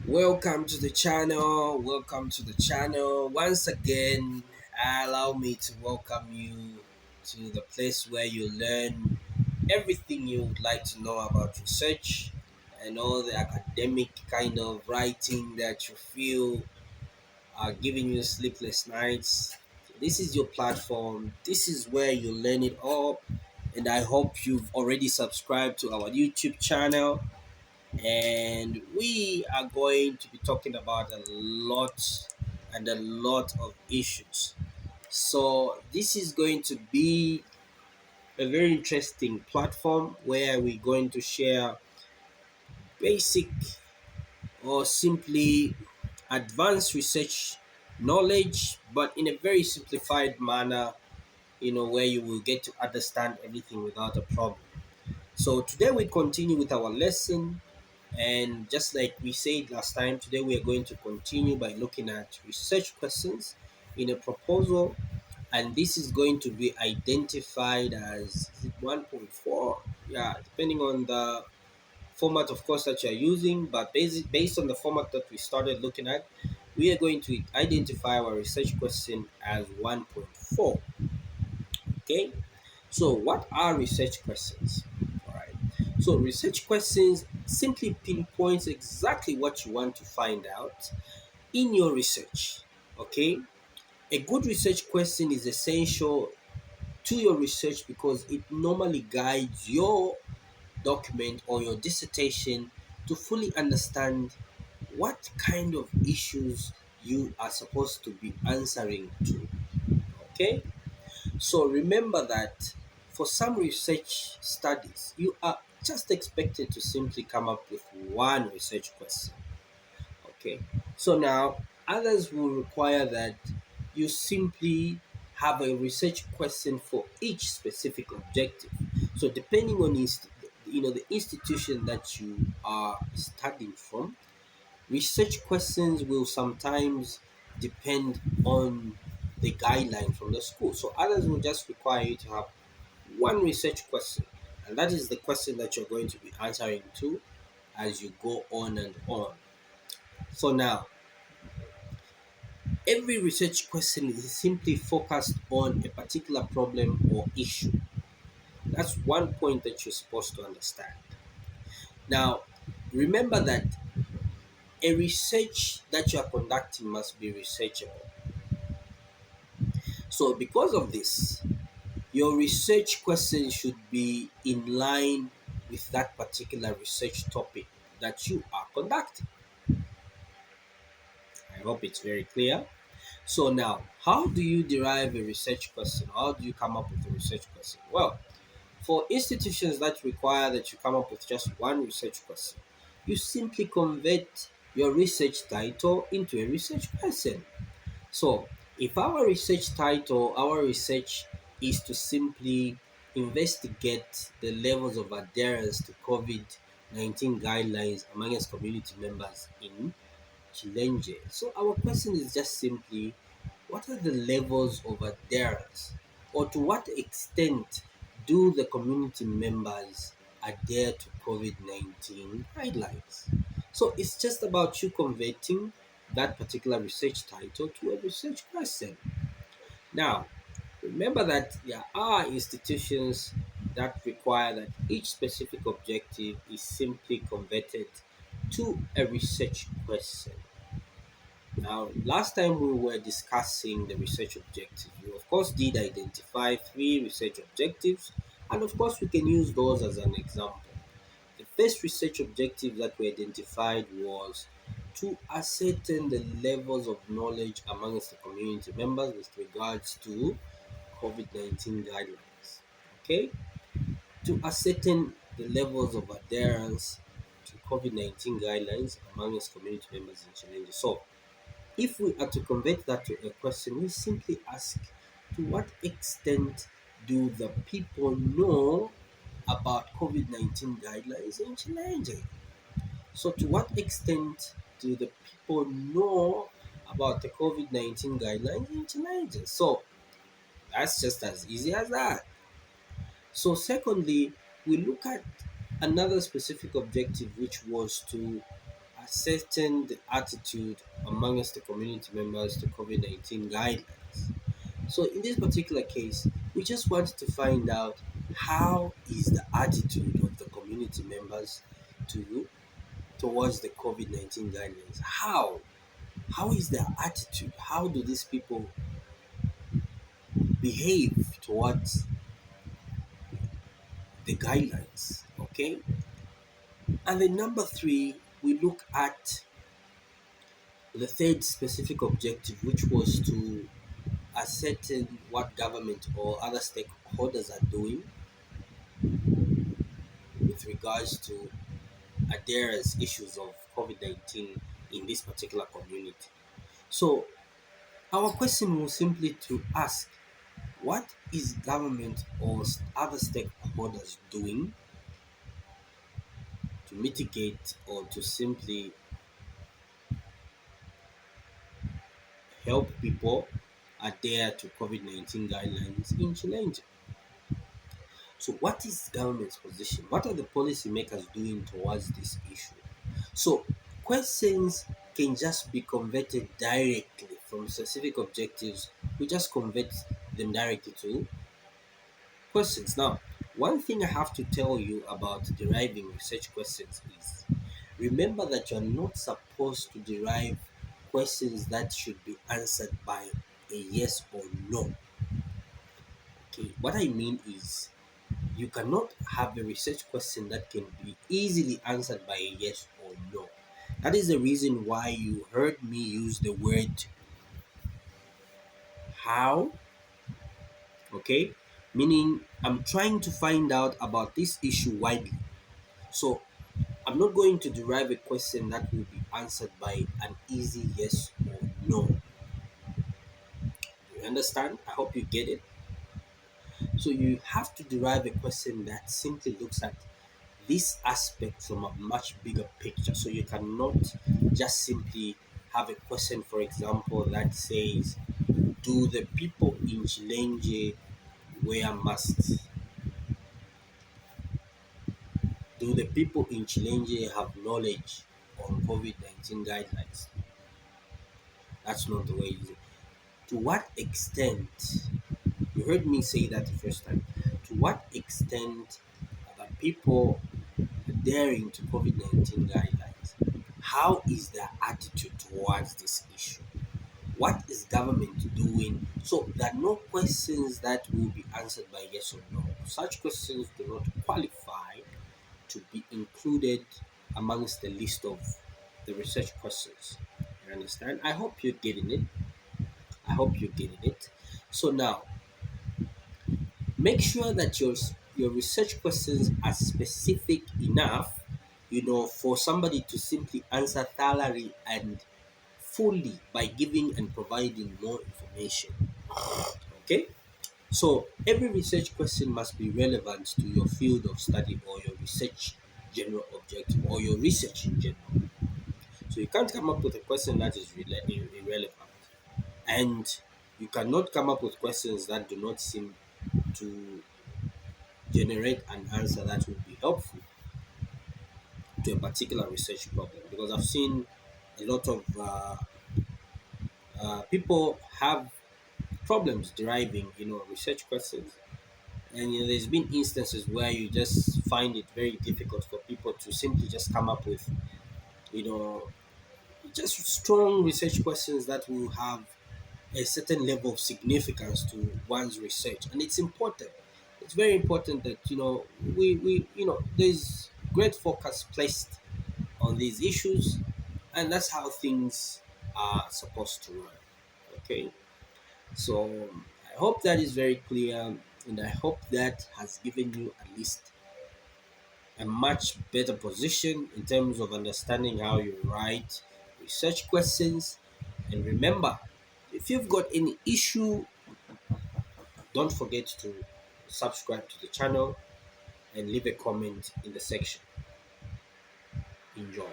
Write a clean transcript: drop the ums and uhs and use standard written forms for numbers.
Welcome to the channel. Welcome to the channel. Once again, allow me to welcome you to the place where you learn everything you would like to know about research and all the academic kind of writing that you feel are giving you sleepless nights. This is your platform. This is where you learn it all. And I hope you've already subscribed to our YouTube channel, and we are going to be talking about a lot of issues. So this is going to be a very interesting platform where we're going to share basic or simply advanced research knowledge, but in a very simplified manner, where you will get to understand everything without a problem. So today we continue with our lesson. And just like we said last time, today we are going to continue by looking at research questions in a proposal. And this is going to be identified as, is it 1.4? Yeah, depending on the format, of course, that you're using. But based on the format that we started looking at, we are going to identify our research question as 1.4. Okay, so what are research questions? All right. So research questions simply pinpoints exactly what you want to find out in your research. Okay. A good research question is essential to your research because it normally guides your document or your dissertation to fully understand what kind of issues you are supposed to be answering to. Okay. So remember that for some research studies, you are just expected to simply come up with one research question. Okay. So now others will require that you simply have a research question for each specific objective. So depending on the institution that you are studying from, research questions will sometimes depend on the guideline from the school. So others will just require you to have one research question, and that is the question that you're going to be answering to as you go on and on. So now, every research question is simply focused on a particular problem or issue. That's one point that you're supposed to understand. Now, remember that a research that you are conducting must be researchable. So, because of this, your research question should be in line with that particular research topic that you are conducting. I hope it's very clear. So, now, how do you derive a research question? How do you come up with a research question? Well, for institutions that require that you come up with just one research question, you simply convert your research title into a research question. So, if our research is to simply investigate the levels of adherence to COVID 19 guidelines amongst community members in Chilenge. So, our question is just simply, what are the levels of adherence, or to what extent do the community members adhere to COVID 19 guidelines? So it's just about you converting that particular research title to a research question. Now, remember that there are institutions that require that each specific objective is simply converted to a research question. Now, last time we were discussing the research objectives, we of course did identify three research objectives, and of course we can use those as an example. The first research objective that we identified was to ascertain the levels of knowledge amongst the community members with regards to COVID 19 guidelines. Okay? To ascertain the levels of adherence to COVID 19 guidelines amongst community members in Challenge. So, if we are to convert that to a question, we simply ask, to what extent do the people know about COVID 19 guidelines in Chile? So, to what extent do the people know about the COVID 19 guidelines in Chile? So, that's just as easy as that. So, secondly, we look at another specific objective, which was to ascertain the attitude amongst the community members to COVID 19 guidelines. So, in this particular case, we just want to find out how is the attitude of the community members to towards the COVID 19 guidelines. How is their attitude? How do these people behave towards the guidelines? Okay. And then number three, we look at the third specific objective, which was to ascertain what government or other stakeholders are doing with regards to adherence issues of COVID 19 in this particular community. So, our question was simply to ask what is government or other stakeholders doing to mitigate or to simply help people adhere to COVID 19 guidelines in Challenge? So, what is government's position? What are the policymakers doing towards this issue? So, questions can just be converted directly from specific objectives. We just convert them directly to questions. Now, one thing I have to tell you about deriving research questions is remember that you're not supposed to derive questions that should be answered by a yes or no. Okay, what I mean is you cannot have a research question that can be easily answered by a yes or no. That is the reason why you heard me use the word how, okay? Meaning I'm trying to find out about this issue widely. So I'm not going to derive a question that will be answered by an easy yes or no. You understand? I hope you get it. So you have to derive a question that simply looks at this aspect from a much bigger picture. So you cannot just simply have a question, for example, that says, do the people in Chilenge wear masks? Do the people in Chilenge have knowledge on COVID 19 guidelines? That's not the way it is. To what extent, you heard me say that the first time, to what extent are the people adhering to COVID 19 guidelines? How is their attitude towards this issue? What is government doing? So there are no questions that will be answered by yes or no. Such questions do not qualify to be included amongst the list of the research questions. You understand? I hope you're getting it. I hope you're getting it. So now, make sure that your research questions are specific enough, for somebody to simply answer thoroughly and fully by giving and providing more information. Okay? So every research question must be relevant to your field of study or your research general objective or your research in general. So you can't come up with a question that is irrelevant. And you cannot come up with questions that do not seem to generate an answer that will be helpful to a particular research problem. Because I've seen a lot of people have problems deriving, research questions. And there's been instances where you just find it very difficult for people to simply just come up with, you know, just strong research questions that will have a certain level of significance to one's research. And it's important. It's very important that, there's great focus placed on these issues, and that's how things are supposed to run. Okay. So I hope that is very clear, and I hope that has given you at least a much better position in terms of understanding how you write research questions. And remember, if you've got any issue, don't forget to subscribe to the channel and leave a comment in the section. Enjoy.